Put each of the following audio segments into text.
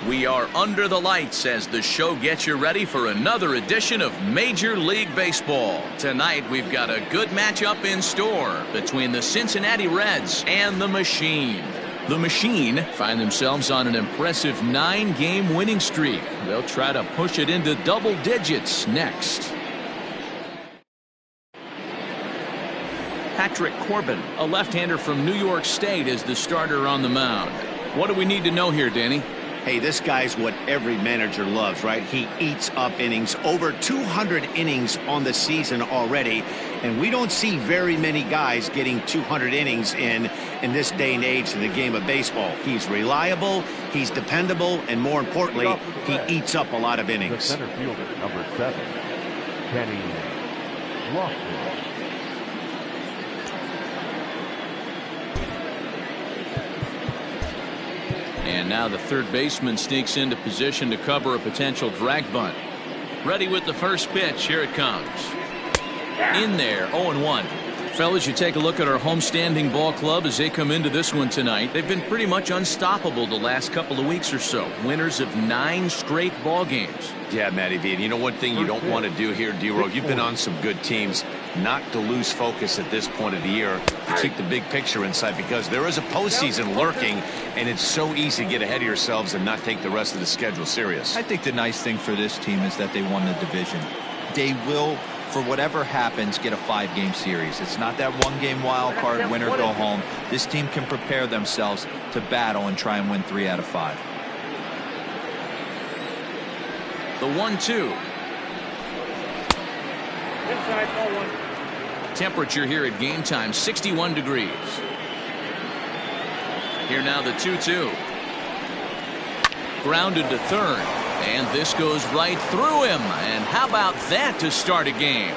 We are under the lights as the show gets you ready for another edition of Major League Baseball. Tonight we've got a good matchup in store between the Cincinnati Reds and the Machine. The Machine find themselves on an impressive 9-game winning streak. They'll try to push it into double digits next. Patrick Corbin, a left-hander from New York State, is the starter on the mound. What do we need to know here, Danny? Hey, this guy's what every manager loves, right? He eats up innings. Over 200 innings on the season already. And we don't see very many guys getting 200 innings in this day and age of the game of baseball. He's reliable, he's dependable, and more importantly, he eats up a lot of innings. The center fielder, number 7, Kenny Lofton. And now the third baseman sneaks into position to cover a potential drag bunt. Ready with the first pitch. Here it comes. In there, 0-1. Fellas, you take a look at our homestanding ball club as they come into this one tonight. They've been pretty much unstoppable the last couple of weeks or so. Winners of 9 straight ball games. Yeah, Matty V. And you know one thing you don't want to do here, D-Row, you've been on some good teams, not to lose focus at this point of the year, to keep the big picture inside, because there is a postseason lurking, and it's so easy to get ahead of yourselves and not take the rest of the schedule serious. I think the nice thing for this team is that they won the division. They will, for whatever happens, get a 5-game series. It's not that 1-game wild card, win or go home. This team can prepare themselves to battle and try and win 3 out of 5. The 1-2. Inside, ball 1. Temperature here at game time, 61 degrees. Here now the 2-2. Grounded to third. And this goes right through him. And how about that to start a game?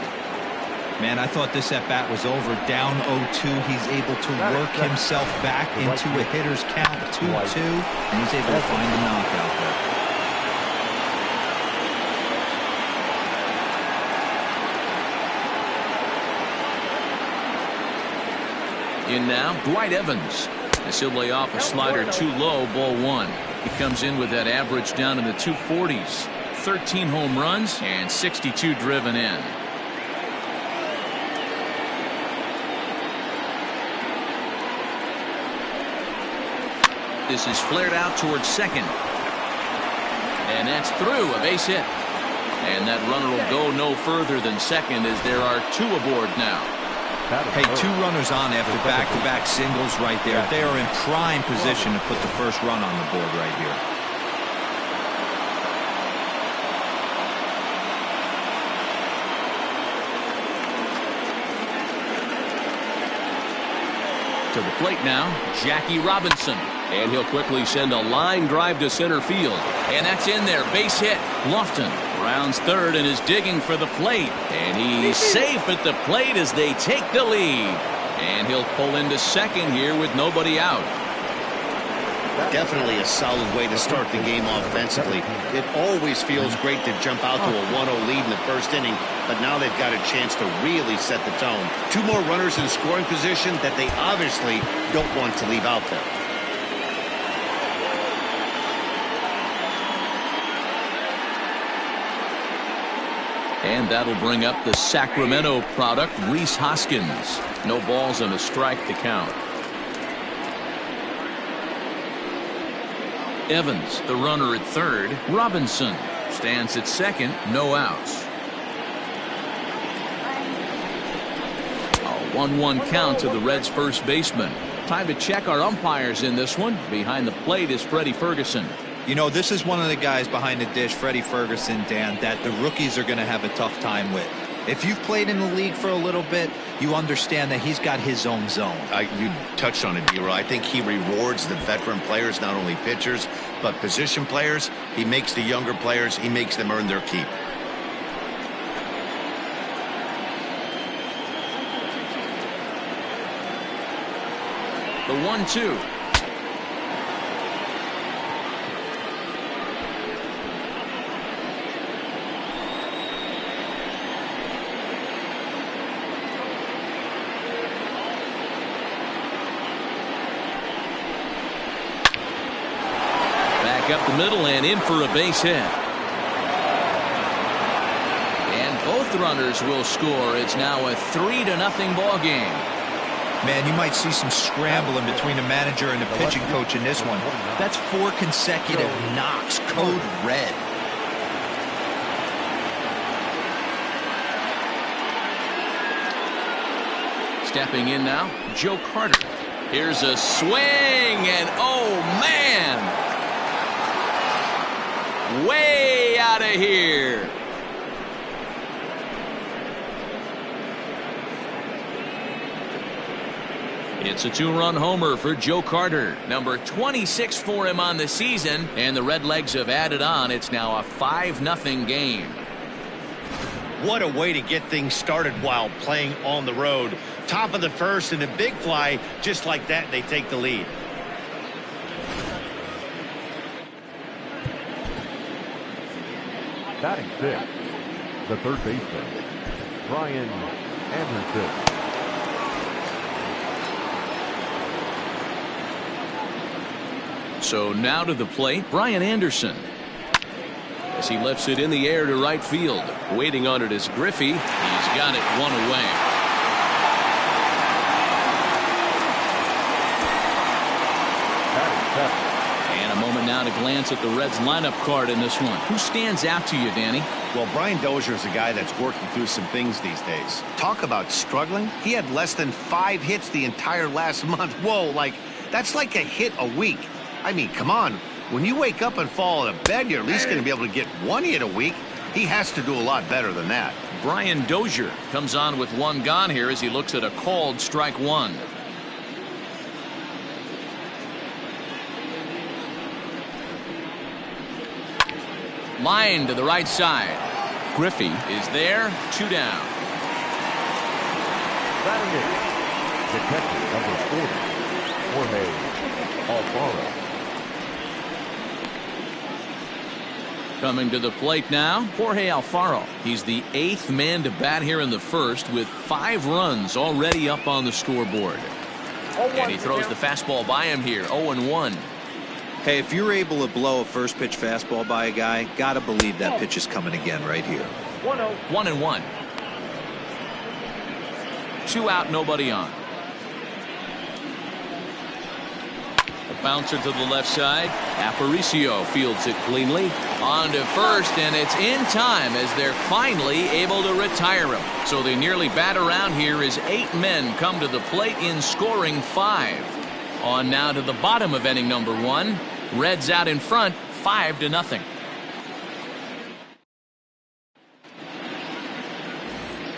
Man, I thought this at-bat was over. Down 0-2. He's able to work himself back into a hitter's count, 2-2. And he's able to find the knockout there. In now, Dwight Evans. As he'll lay off a slider too low, ball 1. He comes in with that average down in the 240s. 13 home runs and 62 driven in. This is flared out towards second. And that's through, a base hit. And that runner will go no further than second as there are 2 aboard now. Hey, 2 runners on after back-to-back singles right there. They are in prime position to put the first run on the board right here. To the plate now, Jackie Robinson. And he'll quickly send a line drive to center field. And that's in there, base hit. Lofton rounds third and is digging for the plate. And he's safe at the plate as they take the lead. And he'll pull into second here with nobody out. Definitely a solid way to start the game offensively. It always feels great to jump out to a 1-0 lead in the first inning, but now they've got a chance to really set the tone. 2 more runners in scoring position that they obviously don't want to leave out there. And that'll bring up the Sacramento product, Reese Hoskins. No balls and a strike to count. Evans, the runner at third. Robinson stands at second, no outs. A 1-1 count to the Reds' first baseman. Time to check our umpires in this one. Behind the plate is Freddy Ferguson. You know, this is one of the guys behind the dish, Freddy Ferguson, Dan, that the rookies are going to have a tough time with. If you've played in the league for a little bit, you understand that he's got his own zone. You touched on it, D-Row. I think he rewards the veteran players, not only pitchers, but position players. He makes the younger players, he makes them earn their keep. The 1-2. Back up the middle and in for a base hit. And both runners will score. It's now a 3-0 ball game. Man, you might see some scrambling between the manager and the pitching coach in this one. That's 4 consecutive knocks, code red. Stepping in now, Joe Carter. Here's a swing, and oh man! Way out of here. It's a 2-run homer for Joe Carter. Number 26 for him on the season, and the Redlegs have added on. It's now a 5-0 game. What a way to get things started while playing on the road. Top of the first and a big fly, just like that, they take the lead. Batting 6, the third baseman, Brian Anderson. So now to the plate, Brian Anderson. As he lifts it in the air to right field. Waiting on it is Griffey. He's got it one away. And a moment now to glance at the Reds lineup card in this one. Who stands out to you, Danny? Well, Brian Dozier is a guy that's working through some things these days. Talk about struggling. He had less than 5 hits the entire last month. Whoa, that's like a hit a week. I mean, come on. When you wake up and fall out of bed, you're at least going to be able to get 1 hit a week. He has to do a lot better than that. Brian Dozier comes on with 1 gone here as he looks at a called strike 1. Line to the right side. Griffey is there. 2 down. Batting 8, detective number 40, Jorge Alfaro. Coming to the plate now, Jorge Alfaro. He's the 8th man to bat here in the first with 5 runs already up on the scoreboard. And he throws the fastball by him here, 0-1. Hey, if you're able to blow a first pitch fastball by a guy, gotta believe that pitch is coming again right here. 1-1. 2 out, nobody on. A bouncer to the left side. Aparicio fields it cleanly. On to first, and it's in time as they're finally able to retire him. So they nearly bat around here as 8 men come to the plate in scoring 5. On now to the bottom of inning number 1. Reds out in front, 5-0.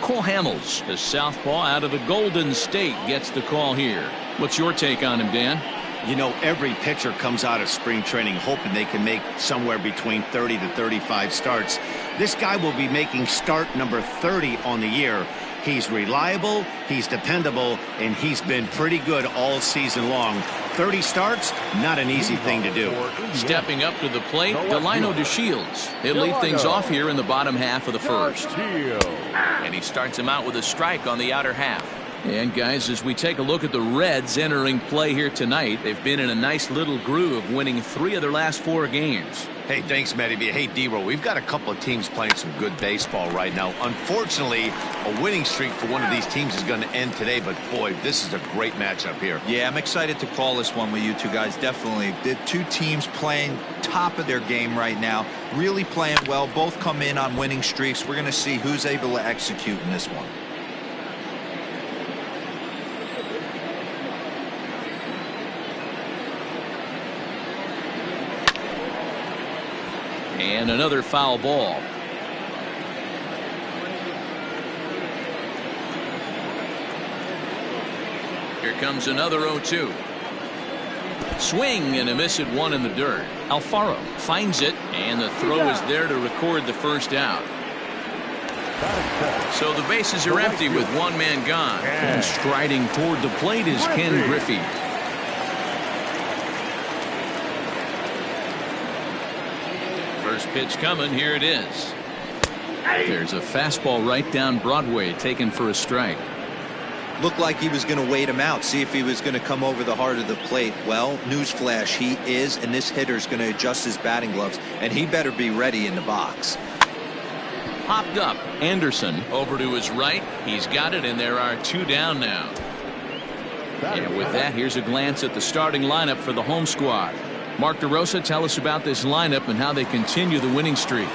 Cole Hamels, the southpaw out of the Golden State, gets the call here. What's your take on him, Dan? You know, every pitcher comes out of spring training hoping they can make somewhere between 30 to 35 starts. This guy will be making start number 30 on the year. He's reliable, he's dependable, and he's been pretty good all season long. 30 starts, not an easy thing to do. Stepping up to the plate, Delino DeShields. He'll lead things off here in the bottom half of the first. And he starts him out with a strike on the outer half. And guys, as we take a look at the Reds entering play here tonight, they've been in a nice little groove, winning 3 of their last 4 games. Hey, thanks, Matty B. Hey, D-Roll, we've got a couple of teams playing some good baseball right now. Unfortunately, a winning streak for one of these teams is going to end today, but boy, this is a great matchup here. Yeah, I'm excited to call this one with you two guys. Definitely. The 2 teams playing top of their game right now, really playing well. Both come in on winning streaks. We're going to see who's able to execute in this one. And another foul ball. Here comes another 0-2. Swing and a miss at 1 in the dirt. Alfaro finds it, and the throw is there to record the first out. So the bases are empty with 1 man gone. And striding toward the plate is Ken Griffey. First pitch coming. Here it is. There's a fastball right down Broadway taken for a strike. Looked like he was going to wait him out, see if he was going to come over the heart of the plate. Well, newsflash, he is, and this hitter's going to adjust his batting gloves, and he better be ready in the box. Popped up. Anderson over to his right. He's got it, and there are 2 down now. And with that, here's a glance at the starting lineup for the home squad. Mark DeRosa, tell us about this lineup and how they continue the winning streak.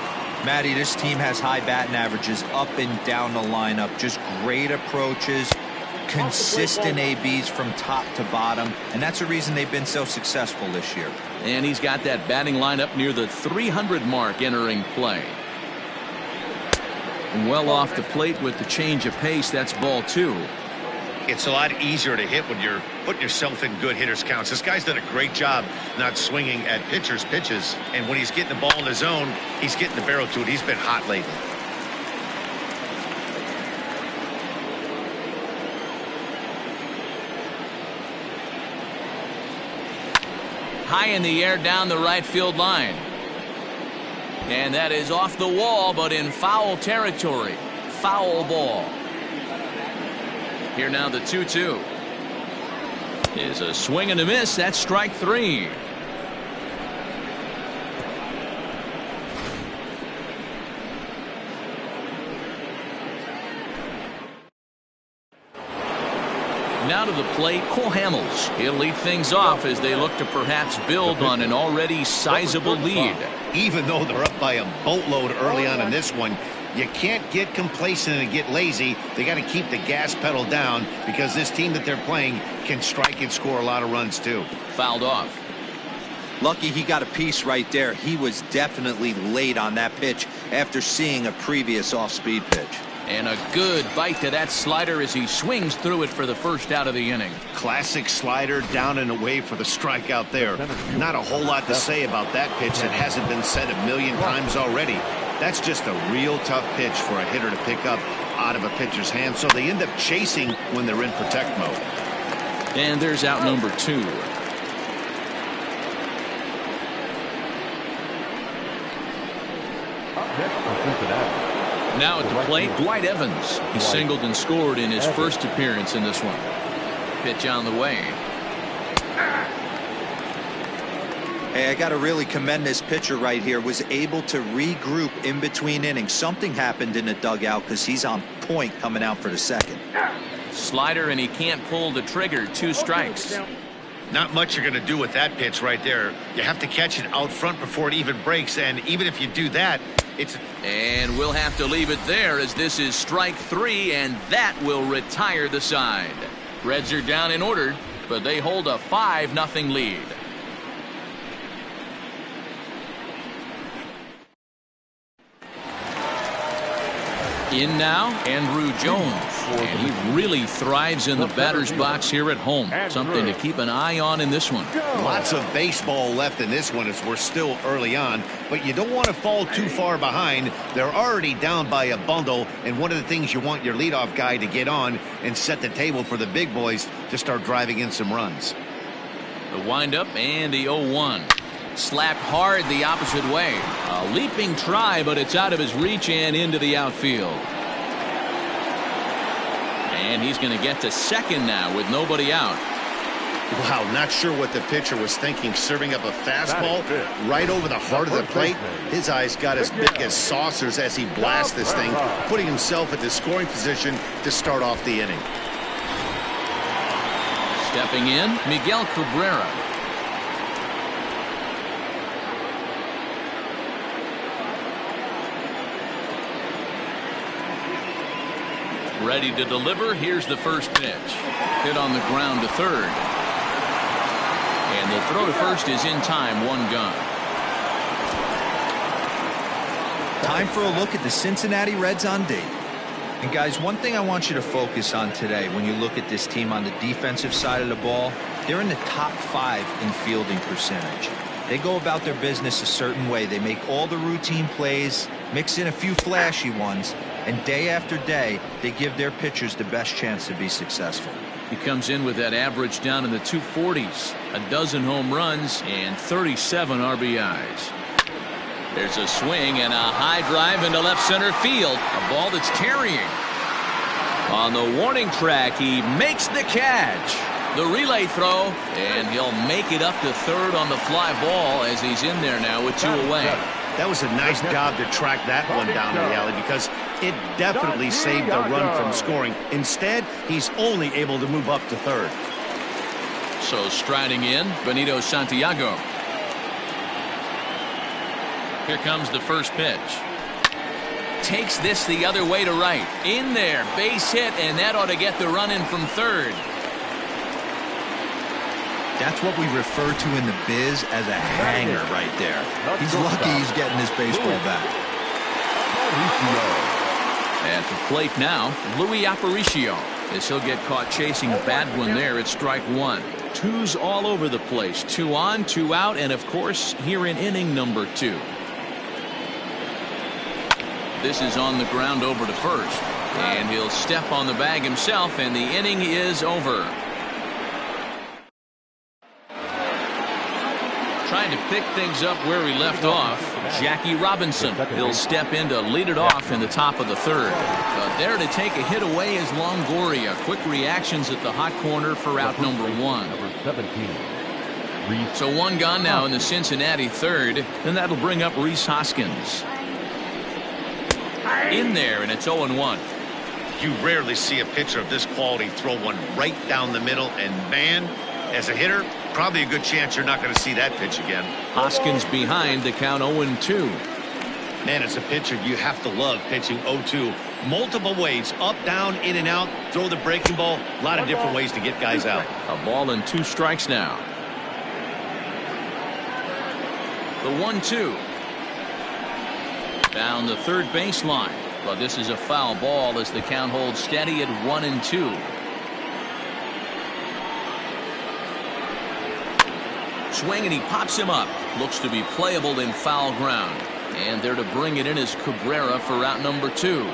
Matty, this team has high batting averages up and down the lineup. Just great approaches, consistent ABs from top to bottom, and that's the reason they've been so successful this year. And he's got that batting lineup near the 300 mark entering play. And well off the plate with the change of pace. That's ball 2. It's a lot easier to hit when you're putting yourself in good hitters counts. This guy's done a great job not swinging at pitchers' pitches, and when he's getting the ball in his zone, he's getting the barrel to it. He's been hot lately. High in the air down the right field line. And that is off the wall, but in foul territory. Foul ball. Here now the 2-2. Is a swing and a miss. That's strike 3. Now to the plate, Cole Hamels. He'll lead things off as they look to perhaps build on an already sizable lead. Even though they're up by a boatload early on in this one, you can't get complacent and get lazy. They got to keep the gas pedal down because this team that they're playing can strike and score a lot of runs too. Fouled off. Lucky he got a piece right there. He was definitely late on that pitch after seeing a previous off-speed pitch. And a good bite to that slider as he swings through it for the first out of the inning. Classic slider down and away for the strikeout there. Not a whole lot to say about that pitch that hasn't been said a million times already. That's just a real tough pitch for a hitter to pick up out of a pitcher's hand, so they end up chasing when they're in protect mode. And there's out number 2. Now at the plate, Dwight Evans. He singled and scored in his first appearance in this one. Pitch on the way. Hey, I got to really commend this pitcher right here. Was able to regroup in between innings. Something happened in the dugout because he's on point coming out for the second. Slider, and he can't pull the trigger. 2 strikes. Not much you're going to do with that pitch right there. You have to catch it out front before it even breaks, and even if you do that, it's... And we'll have to leave it there as this is strike 3, and that will retire the side. Reds are down in order, but they hold a 5-0 lead. In now, Andrew Jones. And he really thrives in the batter's box here at home. Something to keep an eye on in this one. Lots of baseball left in this one as we're still early on, but you don't want to fall too far behind. They're already down by a bundle, and one of the things you want your leadoff guy to get on and set the table for the big boys to start driving in some runs. The windup and the 0-1. Slapped hard the opposite way. A leaping try, but it's out of his reach and into the outfield. And he's going to get to second now with nobody out. Wow, not sure what the pitcher was thinking, serving up a fastball right over the heart of the plate. His eyes got as big as saucers as he blasts this thing, putting himself at the scoring position to start off the inning. Stepping in, Miguel Cabrera. Ready to deliver. Here's the first pitch. Hit on the ground to third. And the throw to first is in time. 1 gone. Time for a look at the Cincinnati Reds on D. And guys, one thing I want you to focus on today when you look at this team on the defensive side of the ball, they're in the top 5 in fielding percentage. They go about their business a certain way. They make all the routine plays, mix in a few flashy ones, and day after day, they give their pitchers the best chance to be successful. He comes in with that average down in the 240s, a dozen home runs, and 37 RBIs. There's a swing and a high drive into left center field, a ball that's carrying. On the warning track, he makes the catch. The relay throw, and he'll make it up to third on the fly ball as he's in there now with 2 away. That was a nice job to track that one down the alley because it definitely saved the run from scoring. Instead, he's only able to move up to third. So striding in, Benito Santiago. Here comes the first pitch. Takes this the other way to right. In there, base hit, and that ought to get the run in from third. That's what we refer to in the biz as a hanger right there. He's lucky he's getting his baseball back. At the plate now, Luis Aparicio. As he'll get caught chasing a bad one there at strike 1. 2's all over the place. 2 on, 2 out, and of course here in inning number 2. This is on the ground over to first. And he'll step on the bag himself, and the inning is over. Trying to pick things up where he left off, Jackie Robinson. He'll step in to lead it off in the top of the third. But there to take a hit away is Longoria. Quick reactions at the hot corner for out number 1. So 1 gone now in the Cincinnati third, and that'll bring up Reese Hoskins. In there, and it's 0-1. You rarely see a pitcher of this quality throw one right down the middle, and man, as a hitter, probably a good chance you're not going to see that pitch again. Hoskins behind, the count 0-2. Man, as a pitcher, you have to love pitching 0-2. Multiple ways, up, down, in and out, throw the breaking ball. A lot of different ways to get guys out. A ball and 2 strikes now. The 1-2. Down the third baseline. But this is a foul ball as the count holds steady at 1-2. Swing, and he pops him up. Looks to be playable in foul ground. And there to bring it in is Cabrera for out number 2.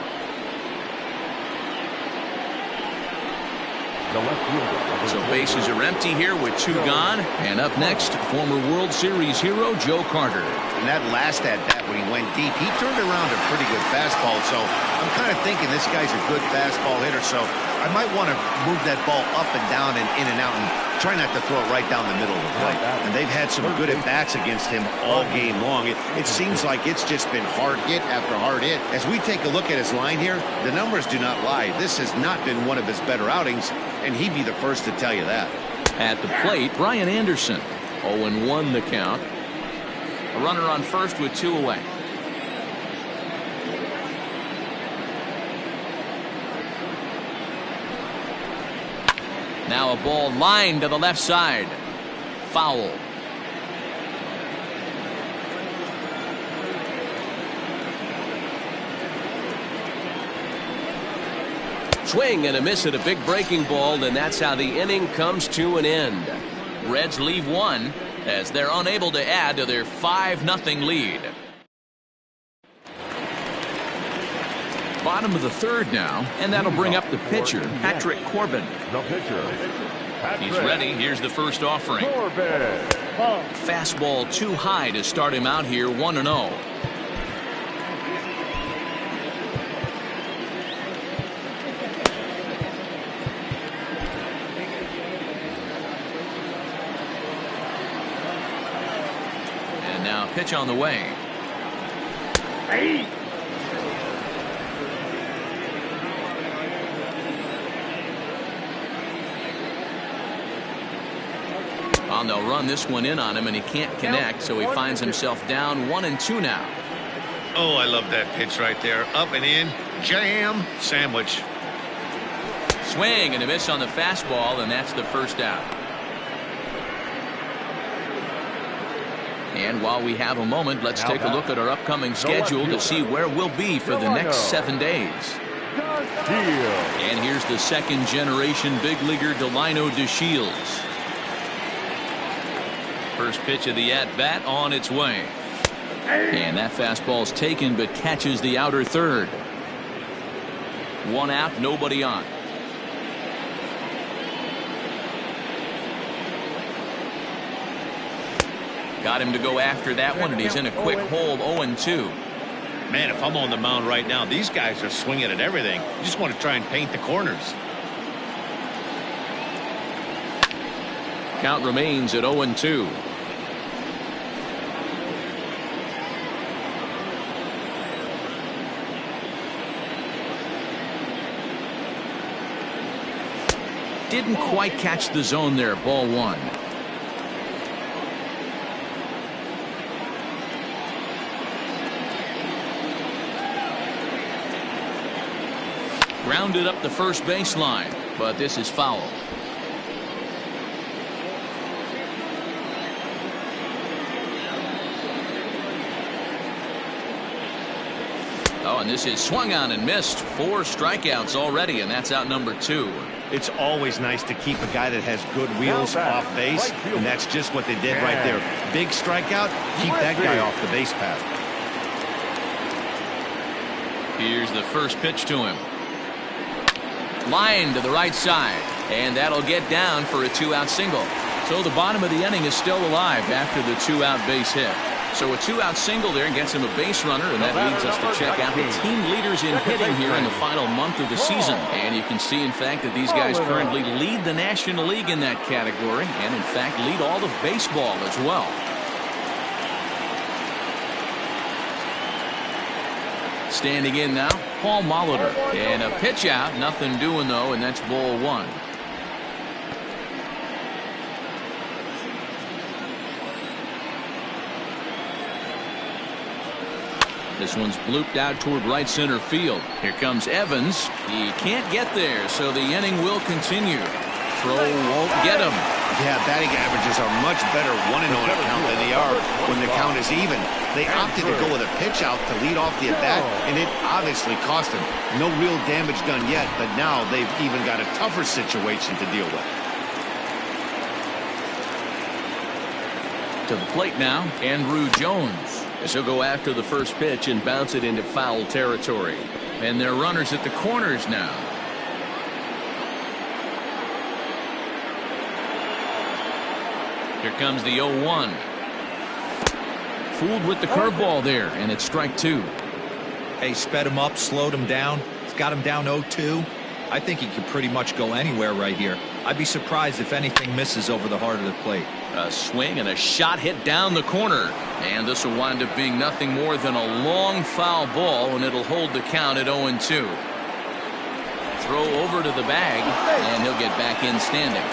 So bases are empty here with 2 gone. And up next, former World Series hero Joe Carter. And that last at bat when he went deep, he turned around a pretty good fastball. So I'm kind of thinking this guy's a good fastball hitter. So I might want to move that ball up and down and in and out and try not to throw it right down the middle of the plate. And they've had some good at-bats against him all game long. It seems like it's just been hard hit after hard hit. As we take a look at his line here, the numbers do not lie. This has not been one of his better outings, and he'd be the first to tell you that. At the plate, Brian Anderson. 0-1 the count. A runner on first with 2 away. Now a ball lined to the left side. Foul. Swing and a miss at a big breaking ball, and that's how the inning comes to an end. Reds leave 1 as they're unable to add to their 5-0 lead. Bottom of the third now, and that'll bring up the pitcher, Patrick Corbin. The pitcher. He's ready. Here's the first offering. Corbin. Fastball too high to start him out here, 1-0. And now pitch on the way. And they'll run this one in on him, and he can't connect, so he finds himself down 1-2 now. Oh, I love that pitch right there. Up and in, jam, sandwich. Swing and a miss on the fastball, and that's the first out. And while we have a moment, let's take a look at our upcoming schedule to see where we'll be for the next 7 days. And here's the second-generation big leaguer Delino DeShields. First pitch of the at-bat on its way. And that fastball's taken but catches the outer third. 1 out, nobody on. Got him to go after that one, and he's in a quick hole, 0-2. Man, if I'm on the mound right now, these guys are swinging at everything. You just want to try and paint the corners. Count remains at 0-2. Didn't quite catch the zone there. Ball one. Grounded up the first baseline, but this is foul. Oh, and this is swung on and missed. 4 strikeouts already, and that's out number 2. It's always nice to keep a guy that has good wheels off base, and that's just what they did right there. Big strikeout, keep that guy off the base path. Here's the first pitch to him. Line to the right side, and that'll get down for a 2-out single. So the bottom of the inning is still alive after the 2-out base hit. So a 2-out single there gets him a base runner, and that leads us to check out the team leaders in hitting here in the final month of the season. And you can see, in fact, that these guys currently lead the National League in that category, and in fact lead all of baseball as well. Standing in now, Paul Molitor. And a pitch out, nothing doing though, and that's ball one. This one's blooped out toward right center field. Here comes Evans. He can't get there, so the inning will continue. Throw won't get him. Yeah, batting averages are much better 1-0 in a count than they are when the count is even. They opted to go with a pitch out to lead off the at-bat, and it obviously cost them. No real damage done yet, but now they've even got a tougher situation to deal with. To the plate now, Andrew Jones. As he'll go after the first pitch and bounce it into foul territory. And they're runners at the corners now. Here comes the 0-1. Fooled with the curveball there, and it's strike 2. Hey, sped him up, slowed him down. It's got him down 0-2. I think he could pretty much go anywhere right here. I'd be surprised if anything misses over the heart of the plate. A swing and a shot hit down the corner. And this will wind up being nothing more than a long foul ball, and it'll hold the count at 0-2. Throw over to the bag, and he'll get back in standing.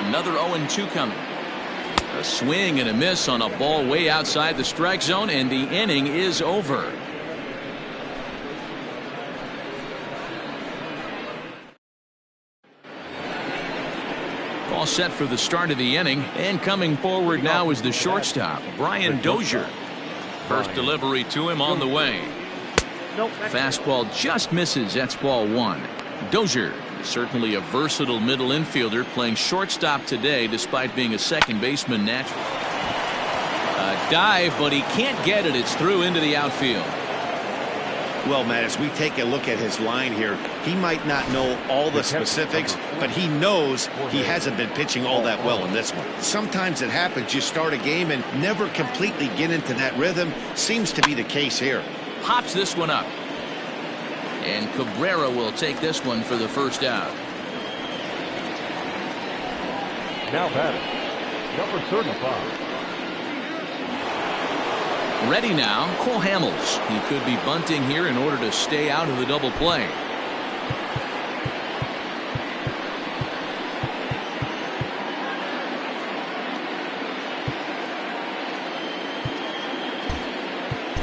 Another 0-2 coming. A swing and a miss on a ball way outside the strike zone, and the inning is over. All set for the start of the inning, and coming forward now is the shortstop, Brian Dozier. First delivery to him on the way. Fastball just misses. That's ball one. Dozier is certainly a versatile middle infielder, playing shortstop today despite being a second baseman naturally. A dive, but he can't get it. It's through into the outfield. Well, Matt, as we take a look at his line here, he might not know all the specifics, but he knows he hasn't been pitching all that well in this one. Sometimes it happens. You start a game and never completely get into that rhythm. Seems to be the case here. Pops this one up. And Cabrera will take this one for the first out. Now batting, number 35. Ready now, Cole Hamels. He could be bunting here in order to stay out of the double play.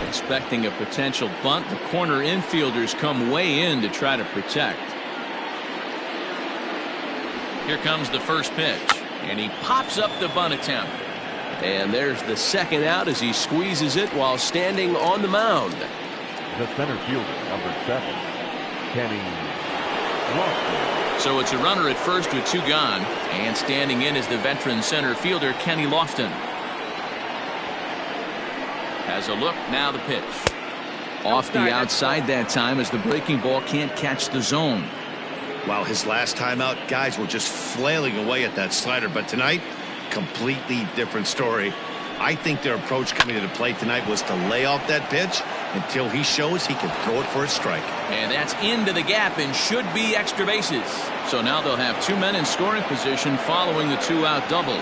Expecting a potential bunt, the corner infielders come way in to try to protect. Here comes the first pitch, and he pops up the bunt attempt. And there's the second out as he squeezes it while standing on the mound. The center fielder, number 7, Kenny Lofton. So it's a runner at first with 2 gone, and standing in is the veteran center fielder, Kenny Lofton. Has a look, now the pitch. Off the outside that time as the breaking ball can't catch the zone. While his last time out, guys were just flailing away at that slider. But tonight, completely different story. I think their approach coming to the plate tonight was to lay off that pitch until he shows he can throw it for a strike. And that's into the gap and should be extra bases. So now they'll have 2 men in scoring position following the 2-out double.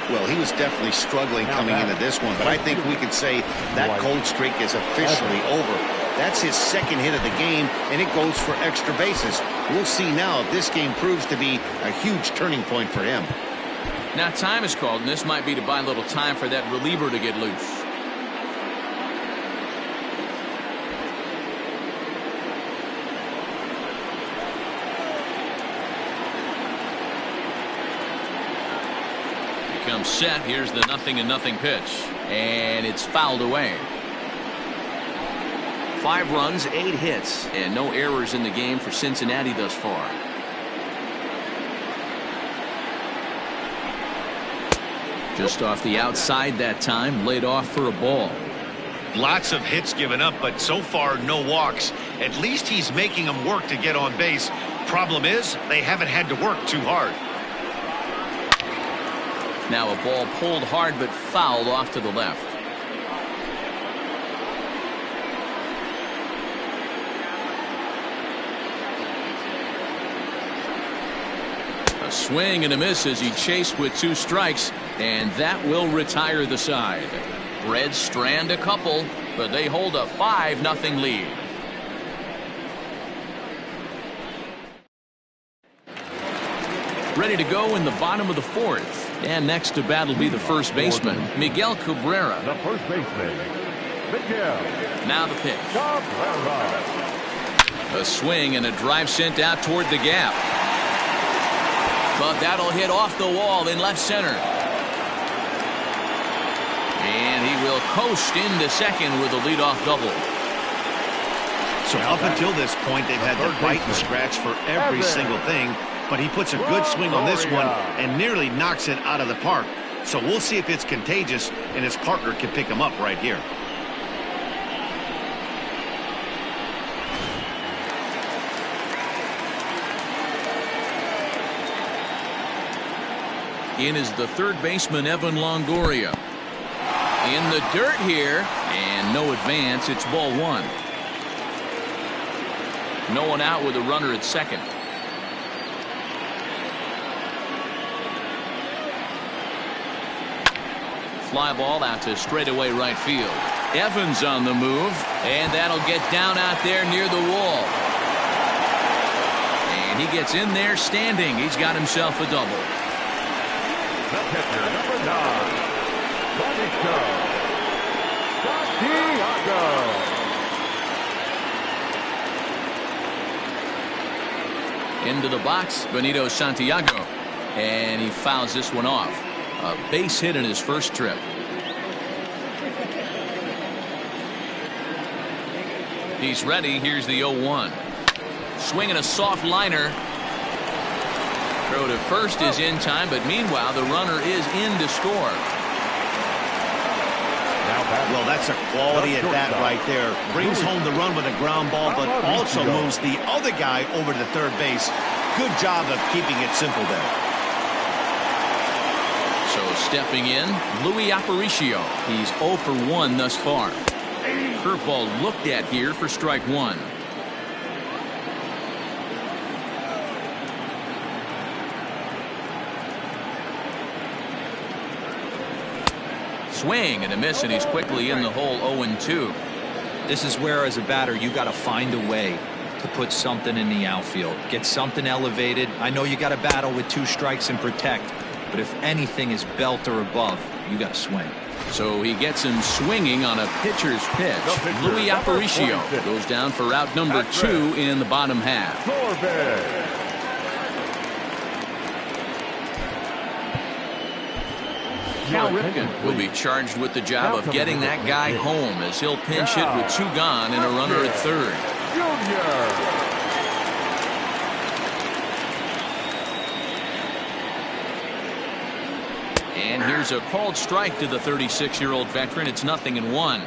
Well, he was definitely struggling coming into this one, but I think we could say that cold streak is officially over. That's his second hit of the game, and it goes for extra bases. We'll see now if this game proves to be a huge turning point for him. Now time is called, and this might be to buy a little time for that reliever to get loose. Comes set. Here's the 0-0 pitch, and it's fouled away. 5 runs, 8 hits, and no errors in the game for Cincinnati thus far. Just off the outside that time, laid off for a ball. Lots of hits given up, but so far no walks. At least he's making them work to get on base. Problem is, they haven't had to work too hard. Now a ball pulled hard but fouled off to the left. A swing and a miss as he chased with 2 strikes, and that will retire the side. Reds strand a couple, but they hold a 5-0 lead. Ready to go in the bottom of the 4th. And next to bat will be the first baseman, Miguel Cabrera. The first baseman, Miguel. Now the pitch. Cabrera. A swing and a drive sent out toward the gap. But that'll hit off the wall in left center. And he will coast into second with a leadoff double. So up until this point, they've had to bite and scratch for every single thing. But he puts a good swing on this one and nearly knocks it out of the park. So we'll see if it's contagious and his partner can pick him up right here. In is the third baseman, Evan Longoria. In the dirt here, and no advance. It's ball 1. No one out with a runner at second. Fly ball out to straightaway right field. Evans on the move, and that'll get down out there near the wall. And he gets in there standing. He's got himself a double. The pitcher, number 9, Aparicio. Into the box, Benito Santiago, and he fouls this one off. A base hit in his first trip. He's ready. Here's the 0-1. Swinging a soft liner. Throw to first is in time, but meanwhile the runner is in to score. Well, that's a quality at bat right there. Brings home the run with a ground ball, but also moves the other guy over to third base. Good job of keeping it simple there. So stepping in, Luis Aparicio. He's 0 for 1 thus far. Curveball looked at here for strike 1. Swing and a miss, and he's quickly in the hole. 0-2. This is where, as a batter, you got to find a way to put something in the outfield. Get something elevated. I know you got to battle with 2 strikes and protect. But if anything is belt or above, you got to swing. So he gets him swinging on a pitcher's pitch. Luis Aparicio goes down for out number 2 in the bottom half. Corbin. Cal Ripken will be charged with the job of getting that guy home as he'll pinch hit with 2 gone and a runner at third. Junior. And here's a called strike to the 36-year-old veteran. It's 0-1.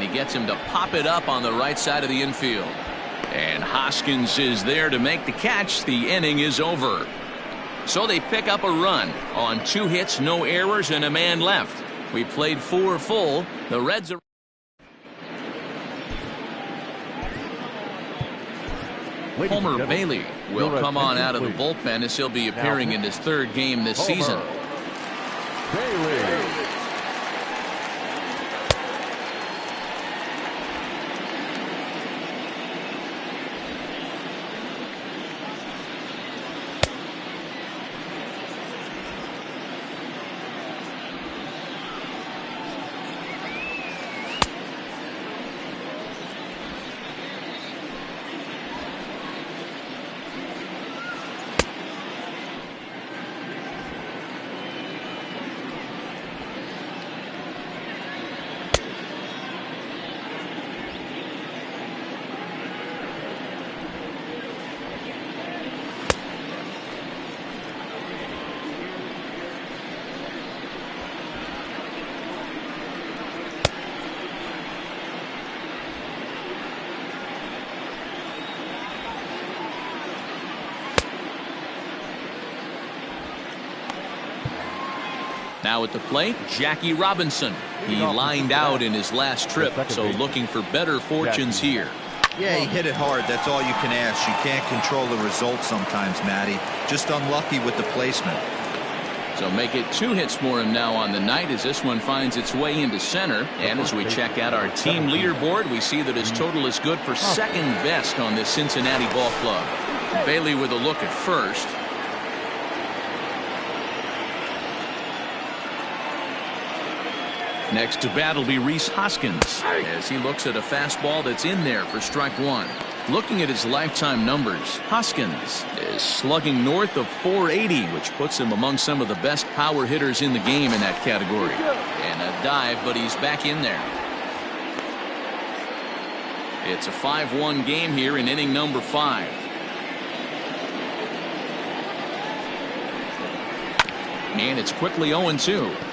And he gets him to pop it up on the right side of the infield. And Hoskins is there to make the catch. The inning is over. So they pick up a run on 2 hits, no errors, and a man left. We played 4 full. The Reds are... Homer Bailey will come on out of the bullpen as he'll be appearing in his 3rd game this season. Bailey. Now at the plate, Jackie Robinson. He lined out in his last trip, so looking for better fortunes here. Yeah, he hit it hard. That's all you can ask. You can't control the result sometimes, Matty. Just unlucky with the placement. So make it 2 hits for him now on the night as this one finds its way into center. And as we check out our team leaderboard, we see that his total is good for 2nd best on this Cincinnati ball club. Bailey with a look at first. Next to bat will be Reese Hoskins as he looks at a fastball that's in there for strike 1. Looking at his lifetime numbers, Hoskins is slugging north of 480, which puts him among some of the best power hitters in the game in that category. And a dive, but he's back in there. It's a 5-1 game here in inning number 5. And it's quickly 0-2.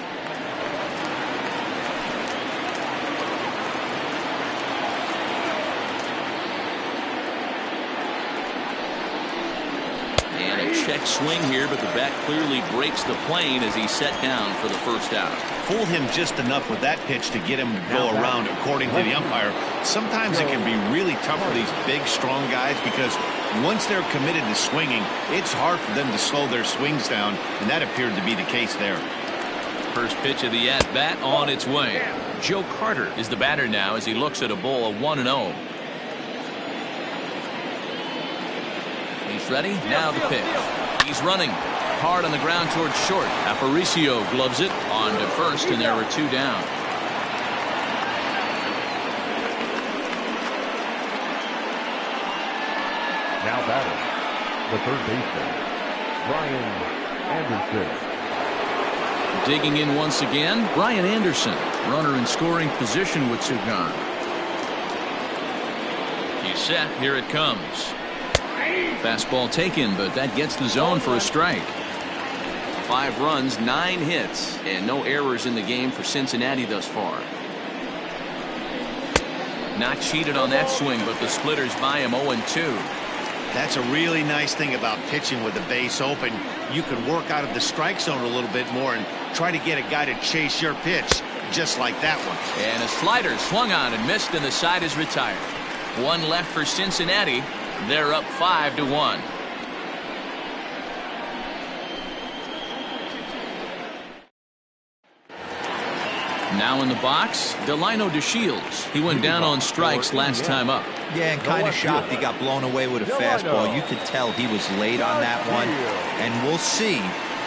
Check swing here, but the bat clearly breaks the plane as he's set down for the first out. Fooled him just enough with that pitch to get him to go around, according to the umpire. Sometimes it can be really tough for these big, strong guys because once they're committed to swinging, it's hard for them to slow their swings down, and that appeared to be the case there. First pitch of the at-bat on its way. Joe Carter is the batter now as he looks at a bowl of 1-0. He's ready. Now the pitch. He's running hard on the ground towards short. Aparicio gloves it on to first, and there are 2 down. Now batting, the 3rd baseman, Brian Anderson. Digging in once again, Brian Anderson, runner in scoring position with 2 gone. He's set. Here it comes. Fastball taken, but that gets the zone for a strike. 5 runs, 9 hits, and no errors in the game for Cincinnati thus far. Not cheated on that swing, but the splitters by him 0-2. That's a really nice thing about pitching with the base open. You can work out of the strike zone a little bit more and try to get a guy to chase your pitch, just like that one. And a slider swung on and missed, and the side is retired. 1 left for Cincinnati. They're up 5-1. Now in the box, Delino DeShields. He went down on strikes last time up. Yeah, and kind of shocked he got blown away with a fastball. You could tell he was late on that one. And we'll see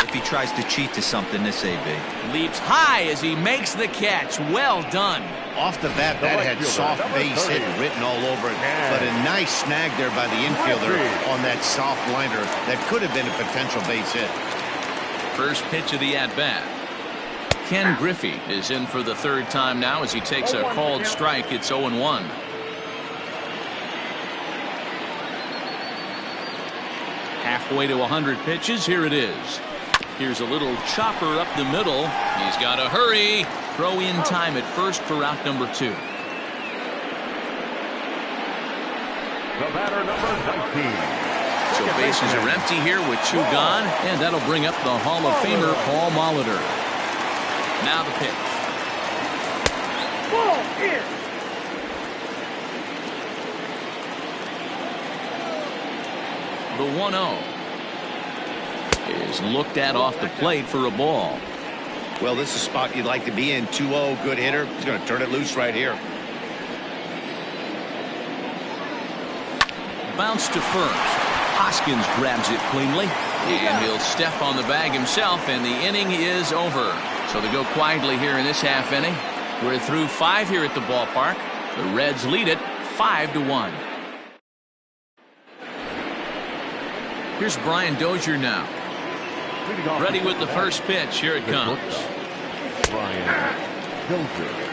if he tries to cheat to something this AB. Leaps high as he makes the catch. Well done. Off the bat, that had soft base hit written all over it, but a nice snag there by the infielder on that soft liner that could have been a potential base hit. First pitch of the at-bat. Ken Griffey is in for the 3rd time now as he takes a called strike. It's 0-1. Halfway to 100 pitches. Here it is. Here's a little chopper up the middle. He's got to hurry. Throw in time at first for out number 2. The batter, number 19. So bases are empty here with 2 gone, and that'll bring up the Hall of Famer Paul Molitor. Now the pitch. Ball in. The 1-0 is looked at off the plate for a ball. Well, this is a spot you'd like to be in. 2-0, good hitter. He's going to turn it loose right here. Bounce to first. Hoskins grabs it cleanly, and he'll step on the bag himself, and the inning is over. So they go quietly here in this half inning. We're through 5 here at the ballpark. The Reds lead it 5-1. Here's Brian Dozier now. Ready with the first pitch. Here it comes. Brian Dozier.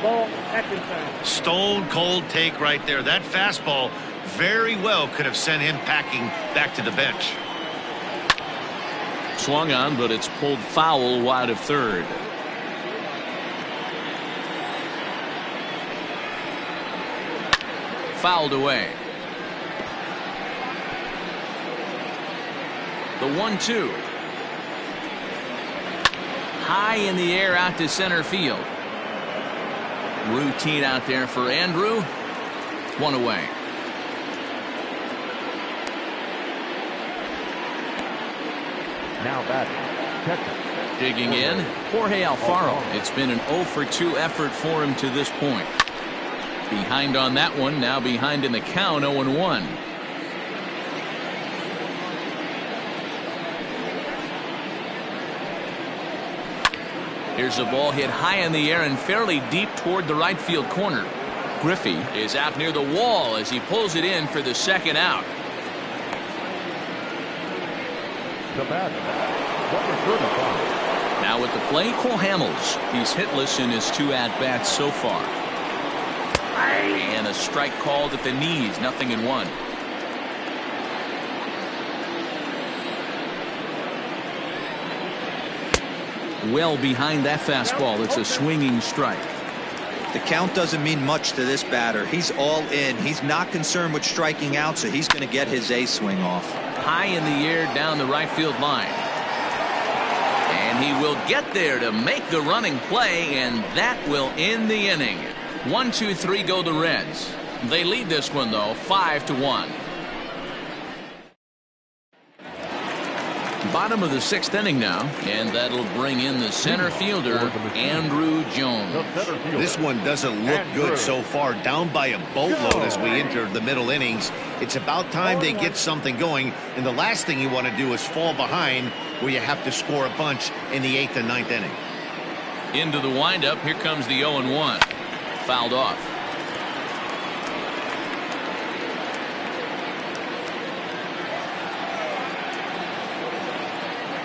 Ball, second time. Stone cold take right there. That fastball very well could have sent him packing back to the bench. Swung on, but it's pulled foul wide of third. Fouled away. The 1-2. High in the air out to center field. Routine out there for Andrew. 1 away. Now batting, catcher. Digging in, Jorge Alfaro. It's been an 0 for 2 effort for him to this point. Behind on that one, now behind in the count, 0-1. Here's a ball hit high in the air and fairly deep toward the right field corner. Griffey is out near the wall as he pulls it in for the second out. The batter, number 35. Now at the plate, Hamels. He's hitless in his 2 at-bats so far. And a strike called at the knees, 0-1. Well behind that fastball. It's a swinging strike. The count doesn't mean much to this batter. He's all in. He's not concerned with striking out, so he's going to get his A swing off. High in the air down the right field line. And he will get there to make the running play, and that will end the inning. 1-2-3 go the Reds. They lead this one, though, 5-1. Bottom of the 6th inning now, and that'll bring in the center fielder, Andrew Jones. This one doesn't look good so far. Down by a boatload as we enter the middle innings. It's about time they get something going, and the last thing you want to do is fall behind where you have to score a bunch in the 8th and 9th inning. Into the windup, here comes the 0-1. Fouled off.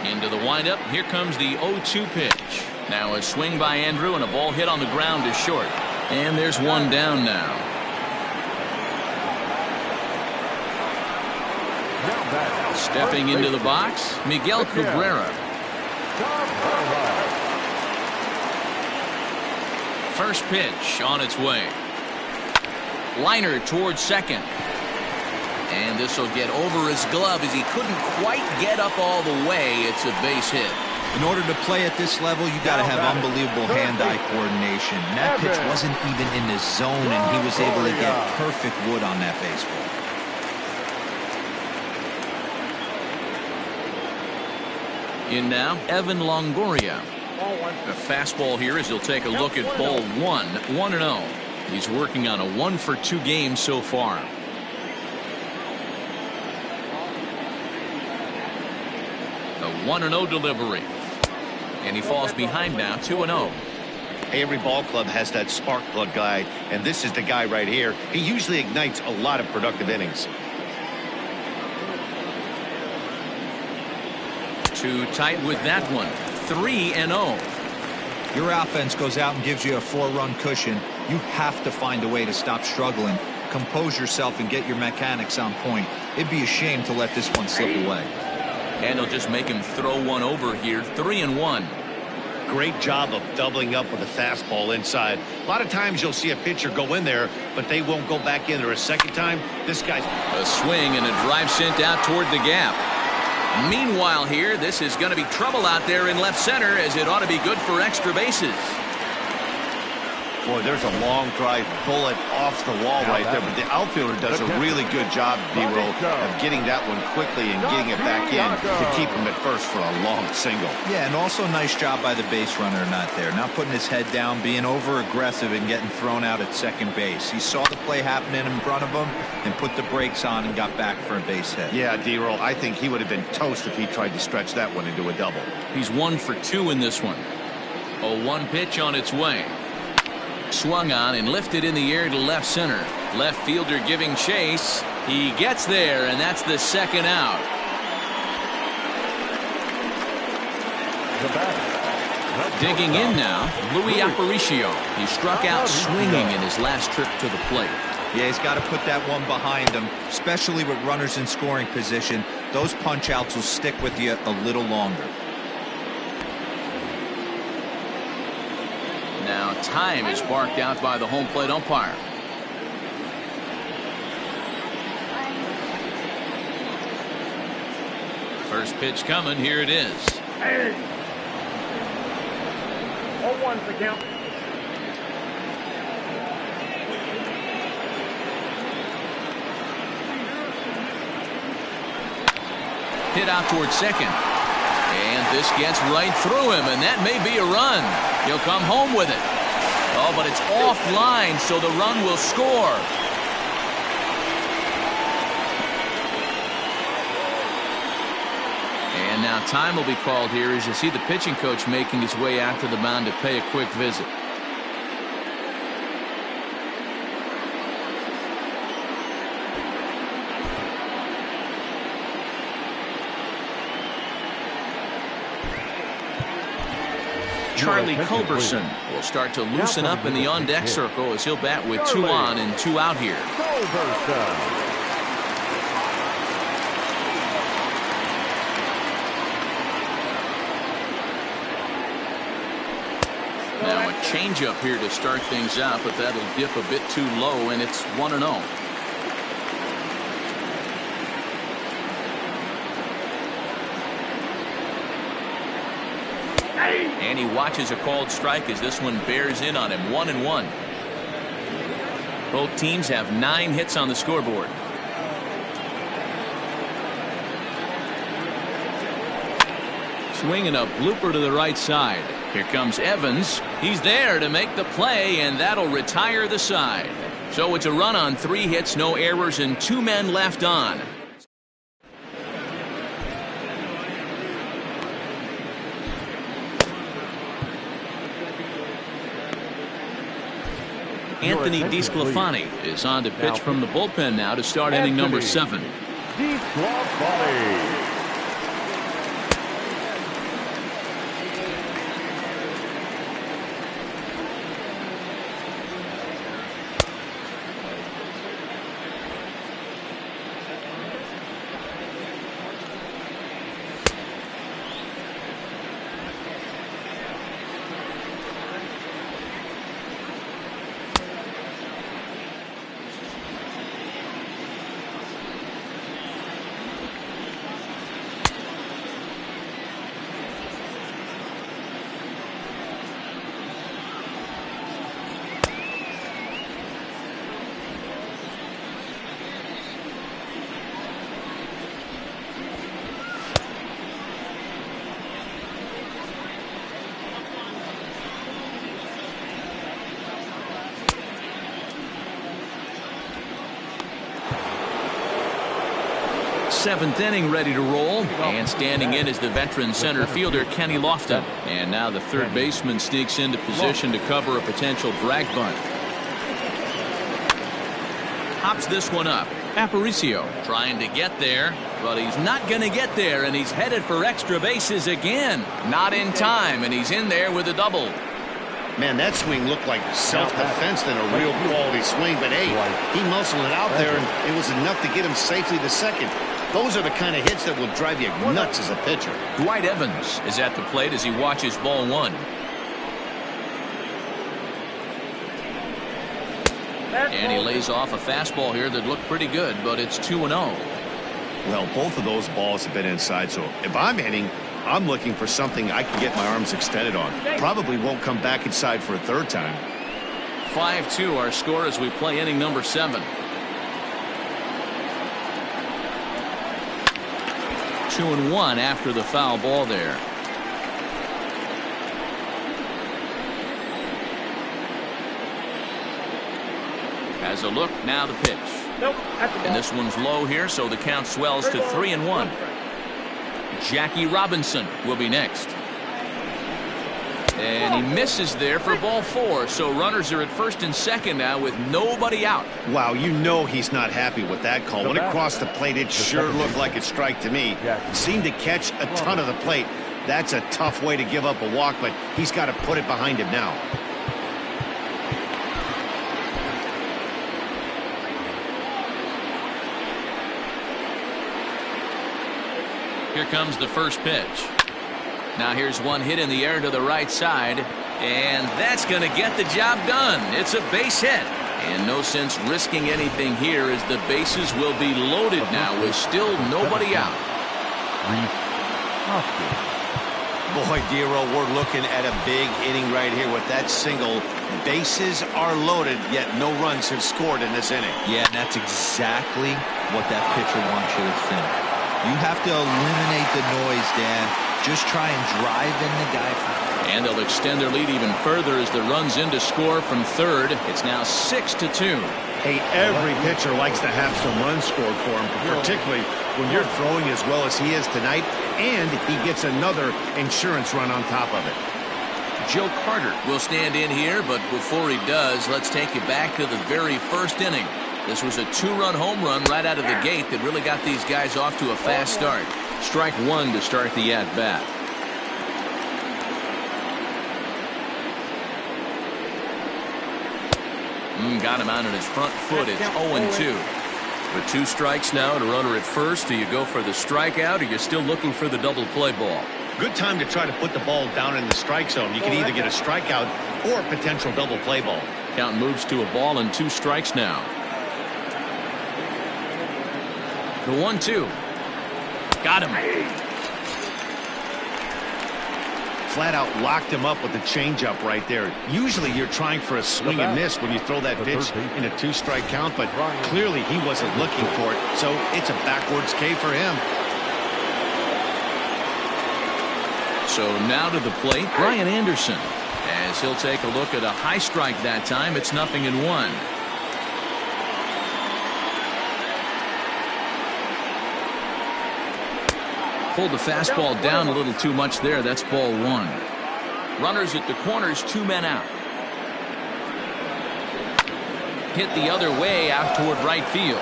Into the windup, here comes the 0-2 pitch. Now a swing by Andrew and a ball hit on the ground to short. And there's one down now. Stepping into the box, Miguel Cabrera. First pitch on its way. Liner towards second. And this will get over his glove as he couldn't quite get up all the way. It's a base hit. In order to play at this level, you got to have unbelievable hand-eye coordination. And that pitch wasn't even in the zone, and he was able to get perfect wood on that baseball. In now, Evan Longoria. A fastball here as he'll take a look at ball 1, 1-0. He's working on a 1 for 2 game so far. A 1-0 delivery. And he falls behind now, 2-0. Every ball club has that spark plug guy, and this is the guy right here. He usually ignites a lot of productive innings. Too tight with that one. 3-0. Your offense goes out and gives you a 4-run cushion. You have to find a way to stop struggling compose yourself and get your mechanics on point. It'd be a shame to let this one slip away. And they'll just make him throw one over here. 3-1. Great job of doubling up with a fastball inside. A lot of times you'll see a pitcher go in there, but they won't go back in there a second time. This guy's a swing and a drive sent out toward the gap. Meanwhile here, this is going to be trouble out there in left center, as it ought to be good for extra bases. Boy, there's a long drive bullet off the wall right there, but the outfielder does a really good job, D-Roll, of getting that one quickly and getting it back in to keep him at first for a long single. Yeah, and also nice job by the base runner not there. Not putting his head down, being over-aggressive and getting thrown out at second base. He saw the play happening in front of him and put the brakes on and got back for a base hit. Yeah, D-Roll, I think he would have been toast if he tried to stretch that one into a double. He's 1 for 2 in this one. A 1 pitch on its way. Swung on and lifted in the air to left center. Left fielder giving chase. He gets there, and that's the second out. Digging in now, Louis Aparicio. He struck out swinging in his last trip to the plate. Yeah, he's got to put that one behind him, especially with runners in scoring position. Those punch outs will stick with you a little longer. Now time is barked out by the home plate umpire. First pitch coming. Here it is. 0-1 for count. Hit out towards second. And this gets right through him, and that may be a run. He'll come home with it. Oh, but it's offline, so the run will score. And now time will be called here as you see the pitching coach making his way out to the mound to pay a quick visit. Charlie Culberson will start to loosen up in the on-deck circle as he'll bat with 2 on and 2 out here. Now a changeup here to start things out, but that'll dip a bit too low, and it's 1-0. And he watches a called strike as this one bears in on him. 1-1. Both teams have 9 hits on the scoreboard. Swinging a blooper to the right side. Here comes Evans. He's there to make the play, and that'll retire the side. So it's a run on 3 hits, no errors, and 2 men left on. Anthony DeSclafani is on to pitch from the bullpen now to start inning number 7. DeSclafani. Seventh inning ready to roll, and standing in is the veteran center fielder Kenny Lofton. And now the third baseman sneaks into position to cover a potential drag bunt. Hops this one up. Aparicio trying to get there, but he's not going to get there, and he's headed for extra bases again. Not in time, and he's in there with a double. Man, that swing looked like self-defense than a real quality swing. But, hey, he muscled it out there, and it was enough to get him safely to second. Those are the kind of hits that will drive you nuts as a pitcher. Dwight Evans is at the plate as he watches ball one. And he lays off a fastball here that looked pretty good, but it's 2-0. Well, both of those balls have been inside, so if I'm hitting, I'm looking for something I can get my arms extended on. Probably won't come back inside for a third time. 5-2 our score as we play inning number 7. 2-1 after the foul ball there. Has a look, now the pitch. And this one's low here, so the count swells to 3-1. Jackie Robinson will be next. And he misses there for ball 4, so runners are at first and second now with nobody out. Wow, you know he's not happy with that call. When it crossed the plate, it sure looked like a strike to me. Seemed to catch a ton of the plate. That's a tough way to give up a walk, but he's got to put it behind him now. Here comes the first pitch. Now here's one hit in the air to the right side, and that's going to get the job done. It's a base hit, and no sense risking anything here as the bases will be loaded now with still nobody out. Reese Hoskins. Boy, Dero, we're looking at a big inning right here with that single. Bases are loaded, yet no runs have scored in this inning. Yeah, and that's exactly what that pitcher wants you to think. You have to eliminate the noise, Dan. Just try and drive in the guy. And they'll extend their lead even further as the run's in to score from third. It's now 6-2. Hey, every pitcher likes to have some runs scored for him, particularly when you're throwing as well as he is tonight, and he gets another insurance run on top of it. Joe Carter will stand in here, but before he does, let's take you back to the very first inning. This was a 2-run home run right out of the gate that really got these guys off to a fast start. Strike one to start the at-bat. Got him out on his front foot. It's 0-2. With 2 strikes now and a runner at first, do you go for the strikeout or you're still looking for the double play ball? Good time to try to put the ball down in the strike zone. You can either get a strikeout or a potential double play ball. Count moves to a ball and 2 strikes now. The 1-2. Got him. Flat out locked him up with the changeup right there. Usually you're trying for a swing and miss when you throw that pitch in a 2-strike count, but clearly he wasn't looking for it, so it's a backwards K for him. So now to the plate, Brian Anderson, as he'll take a look at a high strike that time. It's 0-1. Pulled the fastball down a little too much there. That's ball 1. Runners at the corners, 2 men out. Hit the other way out toward right field.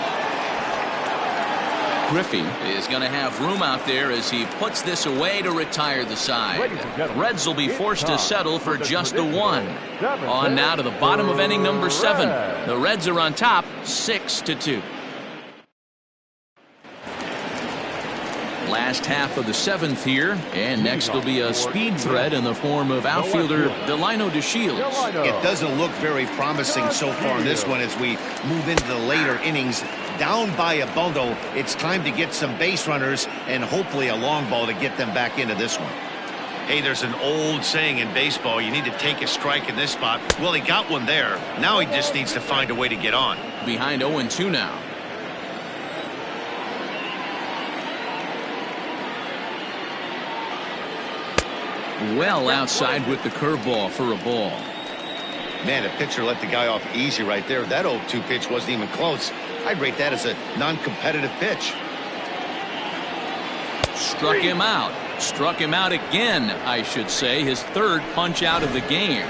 Griffey is going to have room out there as he puts this away to retire the side. Reds will be forced to settle for just the 1. On now to the bottom of inning number 7. The Reds are on top, 6-2. Last half of the 7th here, and next will be a speed threat in the form of outfielder Delino DeShields. It doesn't look very promising so far in this one as we move into the later innings. Down by a bundle, it's time to get some base runners and hopefully a long ball to get them back into this one. Hey, there's an old saying in baseball, you need to take a strike in this spot. Well, he got one there. Now he just needs to find a way to get on. Behind 0-2 now. Well outside with the curveball for a ball. Man, a pitcher let the guy off easy right there. That 0-2 pitch wasn't even close. I'd rate that as a non-competitive pitch. Struck him out. Struck him out again, I should say. His 3rd punch out of the game.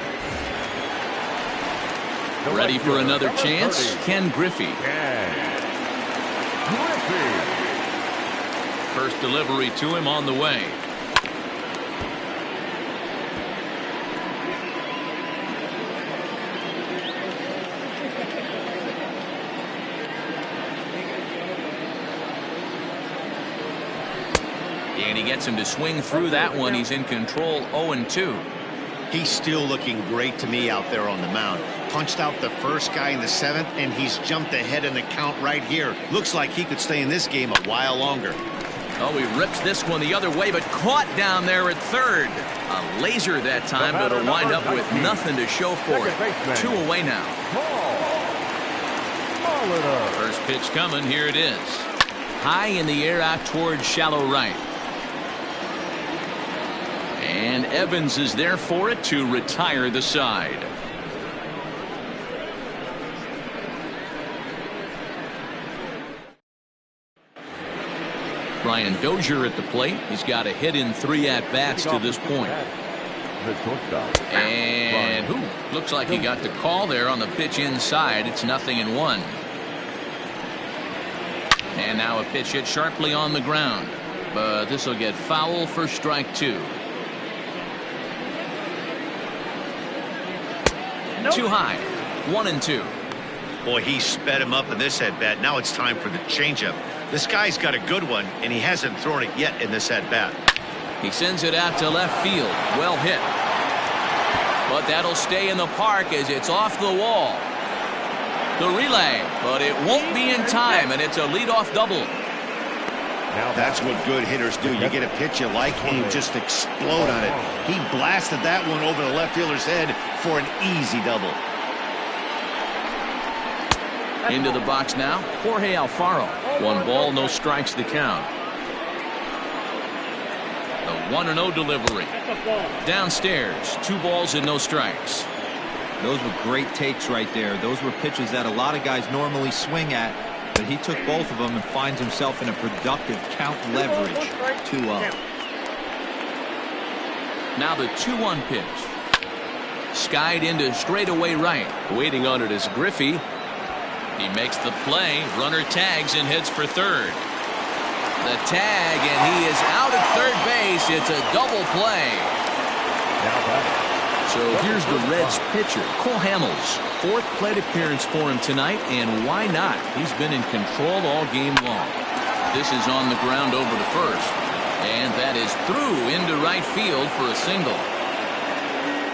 Ready for another chance? Ken Griffey. First delivery to him on the way. And he gets him to swing through that one. He's in control 0-2. He's still looking great to me out there on the mound. Punched out the first guy in the 7th, and he's jumped ahead in the count right here. Looks like he could stay in this game a while longer. Oh, he rips this one the other way, but caught down there at third. A laser that time, but it'll wind up with nothing to show for it. 2 away now. First pitch coming. Here it is. High in the air out towards shallow right. And Evans is there for it to retire the side. Brian Dozier at the plate. He's got a hit in 3 at-bats to this point. And looks like he got the call there on the pitch inside. It's 0-1. And now a pitch hit sharply on the ground. But this will get foul for strike 2. Too high. 1-2. Boy, he sped him up in this at-bat. Now it's time for the changeup. This guy's got a good one, and he hasn't thrown it yet in this at-bat. He sends it out to left field. Well hit. But that'll stay in the park as it's off the wall. The relay, but it won't be in time, and it's a leadoff double. That's what good hitters do. You get a pitch you like, and you just explode on it. He blasted that one over the left fielder's head for an easy double. Into the box now, Jorge Alfaro. 1 ball, no strikes to count. The 1-0 delivery. Downstairs, 2 balls and no strikes. Those were great takes right there. Those were pitches that a lot of guys normally swing at, but he took both of them and finds himself in a productive count leverage. 2-0. Now the 2-1 pitch. Skied into straightaway right. Waiting on it is Griffey. He makes the play. Runner tags and heads for third. The tag, and he is out at third base. It's a double play. So here's the Reds pitcher, Cole Hamels. 4th plate appearance for him tonight, and why not? He's been in control all game long. This is on the ground over to first, and that is through into right field for a single.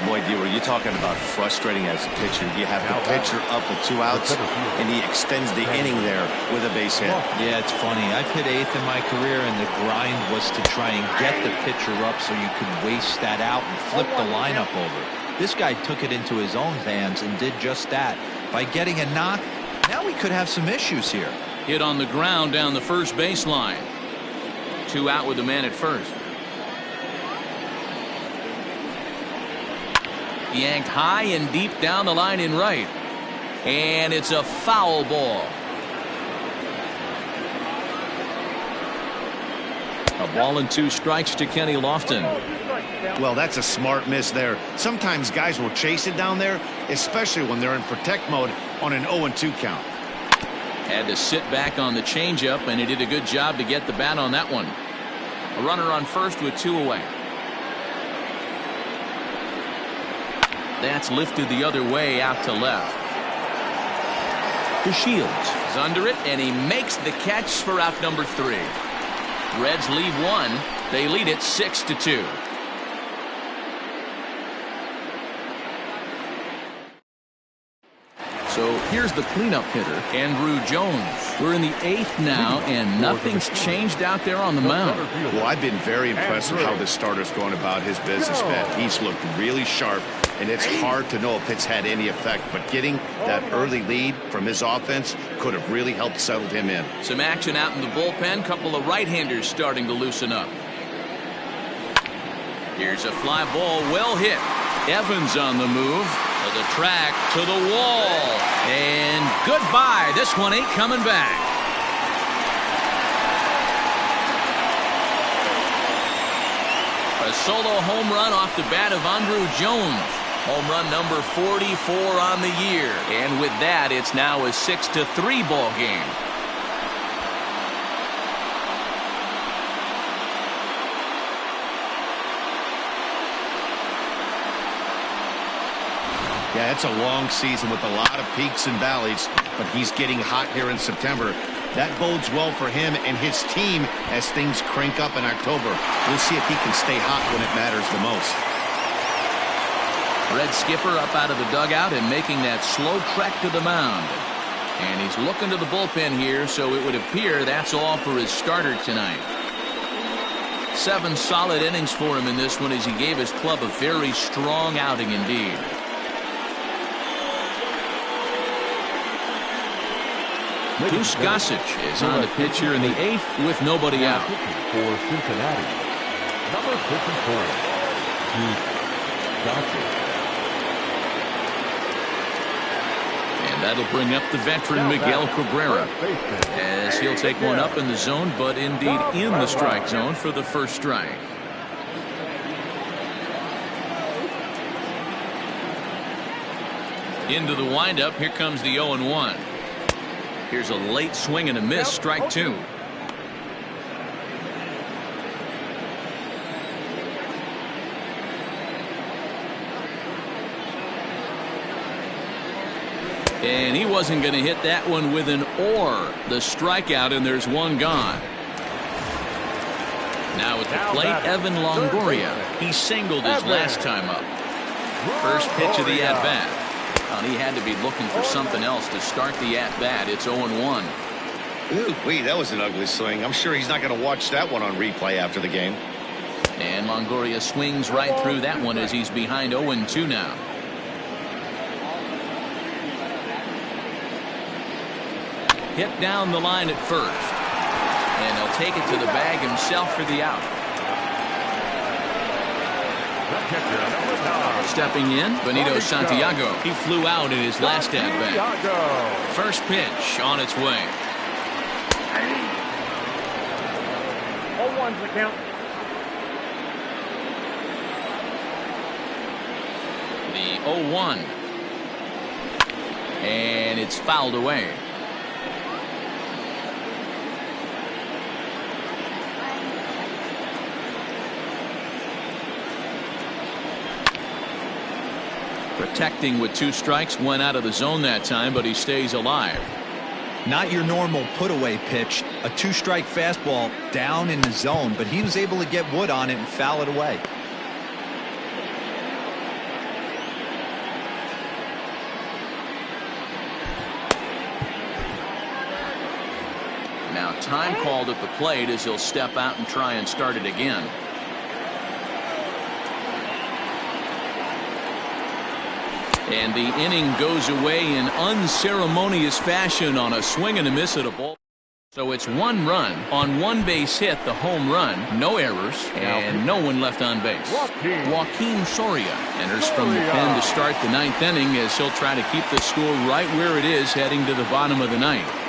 Boy, D, you're talking about frustrating as a pitcher. You have the pitcher up with 2 outs, and he extends the inning there with a base hit. Yeah, it's funny. I've hit 8th in my career, and the grind was to try and get the pitcher up so you could waste that out and flip the lineup over. This guy took it into his own hands and did just that. By getting a knock, now we could have some issues here. Hit on the ground down the first baseline. 2 out with the man at first. Yanked high and deep down the line in right. And it's a foul ball. A ball and 2 strikes to Kenny Lofton. Well, that's a smart miss there. Sometimes guys will chase it down there, especially when they're in protect mode on an 0-2 count. Had to sit back on the changeup, and he did a good job to get the bat on that one. A runner on first with 2 away. That's lifted the other way out to left. To Shields is under it, and he makes the catch for out number 3. Reds leave 1. They lead it 6-2. So here's the cleanup hitter, Andrew Jones. We're in the 8th now, and nothing's changed out there on the mound. Well, I've been very impressed with how this starter's going about his business, man. He's looked really sharp, and it's hard to know if it's had any effect, but getting that early lead from his offense could have really helped settle him in. Some action out in the bullpen. Couple of right-handers starting to loosen up. Here's a fly ball, well hit. Evans on the move. To the track, to the wall, and goodbye. This one ain't coming back. A solo home run off the bat of Andrew Jones. Home run number 44 on the year. And with that, it's now a 6-3 ball game. Yeah, it's a long season with a lot of peaks and valleys, but he's getting hot here in September. That bodes well for him and his team as things crank up in October. We'll see if he can stay hot when it matters the most. Red skipper up out of the dugout and making that slow trek to the mound. And he's looking to the bullpen here, so it would appear that's all for his starter tonight. 7 solid innings for him in this one as he gave his club a very strong outing indeed. Goose Gossage is on the pitch here in the 8th with nobody out. For Cincinnati, number 54, Goose Gossage. And that'll bring up the veteran Miguel Cabrera as he'll take one up in the zone, but indeed in the strike zone for the first strike. Into the windup. Here comes the 0-1. Here's a late swing and a miss, strike 2. And he wasn't going to hit that one with an or. The strikeout, and there's one gone. Now at the plate, Evan Longoria. He singled his last time up. First pitch of the at-bat. He had to be looking for something else to start the at-bat. It's 0-1. Ooh, that was an ugly swing. I'm sure he's not going to watch that one on replay after the game. And Longoria swings right through that one as he's behind 0-2 now. Hit down the line at first. And he'll take it to the bag himself for the out. Stepping in, Benito Santiago. He flew out in his last at-bat. First pitch on its way. 0-1's the count. The 0-1. And it's fouled away. Protecting with 2 strikes, went out of the zone that time, but he stays alive. Not your normal put-away pitch. A 2-strike fastball down in the zone, but he was able to get wood on it and foul it away. Now time called at the plate as he'll step out and try and start it again. And the inning goes away in unceremonious fashion on a swing and a miss at a ball. So it's 1 run on 1 base hit, the home run, no errors, and no one left on base. Joaquin Soria enters from the pen to start the 9th inning as he'll try to keep the score right where it is heading to the bottom of the 9th.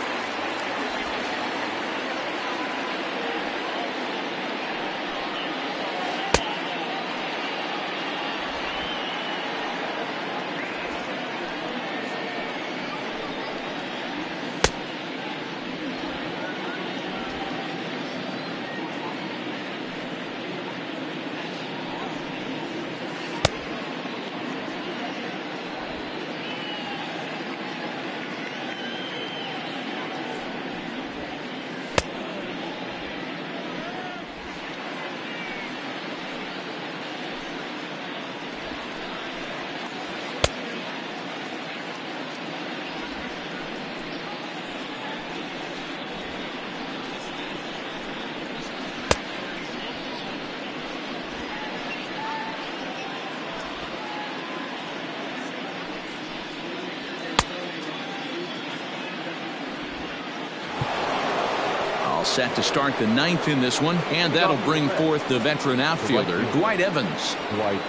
Set to start the 9th in this one, and that'll bring forth the veteran outfielder Dwight Evans.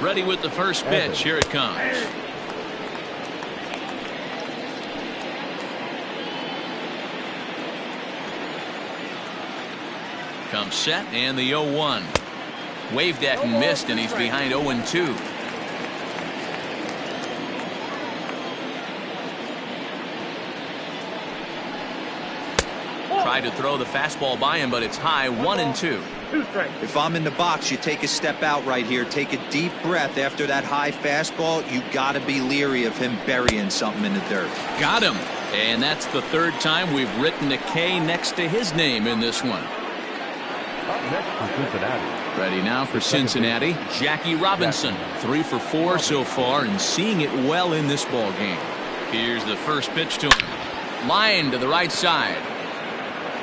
Ready with the first pitch. Here it comes. Comes set, and the 0-1. Waved at and missed, and he's behind 0-2. Tried to throw the fastball by him, but it's high, 1-2. If I'm in the box, you take a step out right here, take a deep breath after that high fastball. You got to be leery of him burying something in the dirt. Got him. And that's the third time we've written a K next to his name in this one. Up next for Cincinnati. Ready now for Cincinnati, Jackie Robinson. 3 for 4 so far and seeing it well in this ball game. Here's the first pitch to him. Line to the right side.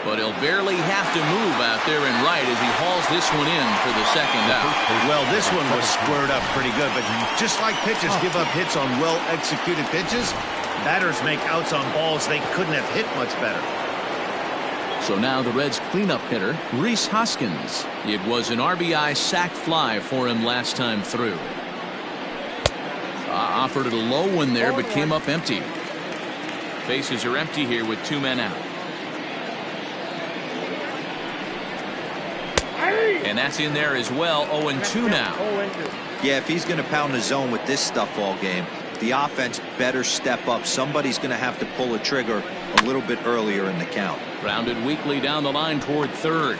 But he'll barely have to move out there and right as he hauls this one in for the second out. Well, this one was squared up pretty good, but just like pitchers give up hits on well-executed pitches, batters make outs on balls they couldn't have hit much better. So now the Reds cleanup hitter, Reese Hoskins. It was an RBI sac fly for him last time through. Offered it a low one there, but came up empty. Bases are empty here with 2 men out. And that's in there as well. 0-2 now. Yeah, if he's going to pound the zone with this stuff all game, the offense better step up. Somebody's going to have to pull a trigger a little bit earlier in the count. Grounded weakly down the line toward third.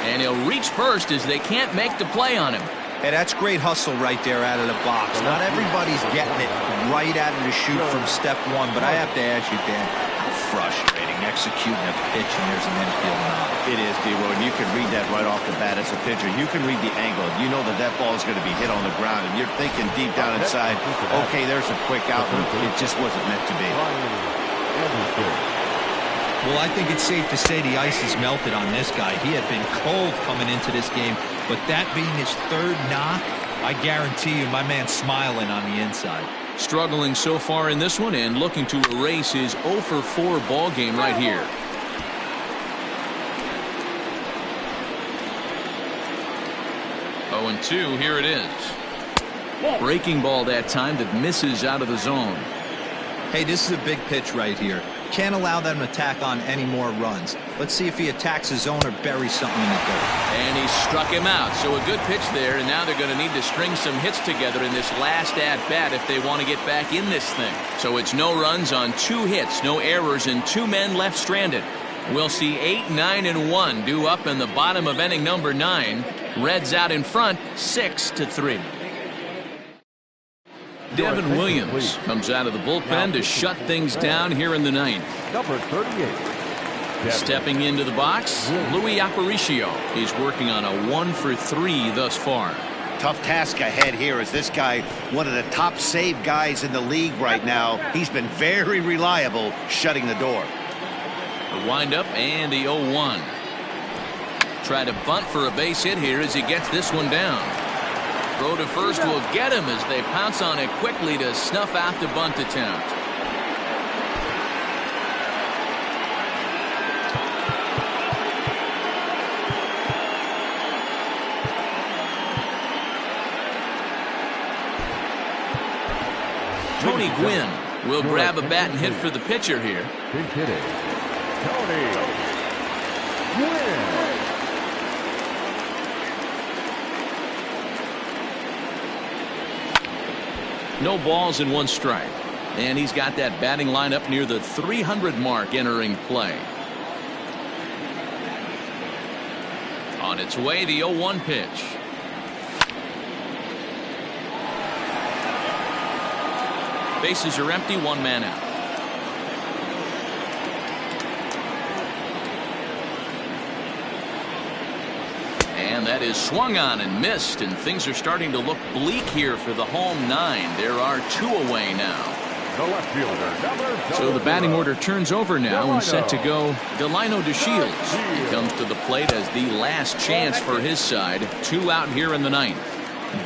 And he'll reach first as they can't make the play on him. Hey, that's great hustle right there out of the box. Not everybody's getting it right out of the chute from step one, but I have to ask you, Dan, how frustrating executing a pitch and there's an infield knob. It is, D-Roy, and you can read that right off the bat as a pitcher. You can read the angle. You know that that ball is going to be hit on the ground, and you're thinking deep down inside, okay, there's a quick out, and it just wasn't meant to be. Well, I think it's safe to say the ice is melted on this guy. He had been cold coming into this game, but that being his third knock, I guarantee you my man's smiling on the inside. Struggling so far in this one and looking to erase his 0 for 4 ball game right here. Oh, and 2, here it is. Breaking ball that time that misses out of the zone. Hey, this is a big pitch right here. Can't allow them to tack on any more runs. Let's see if he attacks his zone or buries something in the dirt. And he struck him out. So a good pitch there, and now they're going to need to string some hits together in this last at-bat if they want to get back in this thing. So it's no runs on 2 hits, no errors, and 2 men left stranded. We'll see 8, 9, and 1 due up in the bottom of inning number 9. Reds out in front, 6-3. Devin Williams comes out of the bullpen to shut things down here in the 9th. Number 38. Stepping into the box, Luis Aparicio. He's working on a 1 for 3 thus far. Tough task ahead here as this guy, one of the top save guys in the league right now. He's been very reliable shutting the door. The windup and the 0-1. Try to bunt for a base hit here as he gets this one down. Throw to first will get him as they pounce on it quickly to snuff out the bunt attempt. Tony Gwynn will grab a bat and hit for the pitcher here. Big hitting. Tony Gwynn. No balls and 1 strike. And he's got that batting lineup near the 300 mark entering play. On its way, the 0-1 pitch. Bases are empty, 1 man out. And that is swung on and missed, and things are starting to look bleak here for the home 9. There are 2 away now. The left fielder, So the batting order turns over now and set to go Delino DeShields. He comes to the plate as the last chance for his side. 2 out here in the 9th.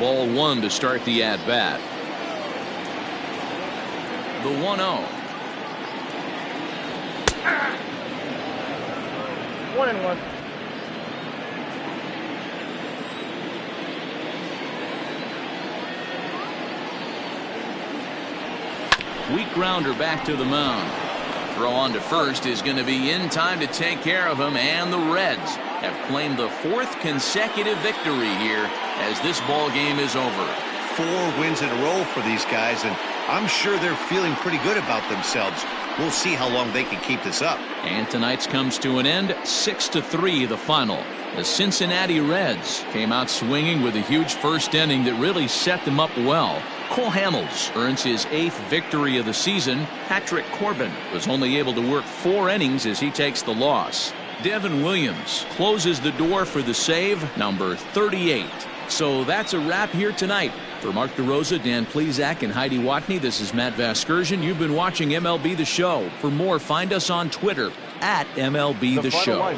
Ball 1 to start the at-bat. The 1-0. 1-1. Weak grounder back to the mound. Throw on to first is going to be in time to take care of him, and the Reds have claimed the 4th consecutive victory here as this ball game is over. 4 wins in a row for these guys, and I'm sure they're feeling pretty good about themselves. We'll see how long they can keep this up. And tonight's comes to an end, 6-3 the final. The Cincinnati Reds came out swinging with a huge first inning that really set them up well. Cole Hamels earns his 8th victory of the season. Patrick Corbin was only able to work 4 innings as he takes the loss. Devin Williams closes the door for the save, number 38. So that's a wrap here tonight. For Mark DeRosa, Dan Plezak, and Heidi Watney, this is Matt Vasgersian. You've been watching MLB The Show. For more, find us on Twitter @MLB The Show.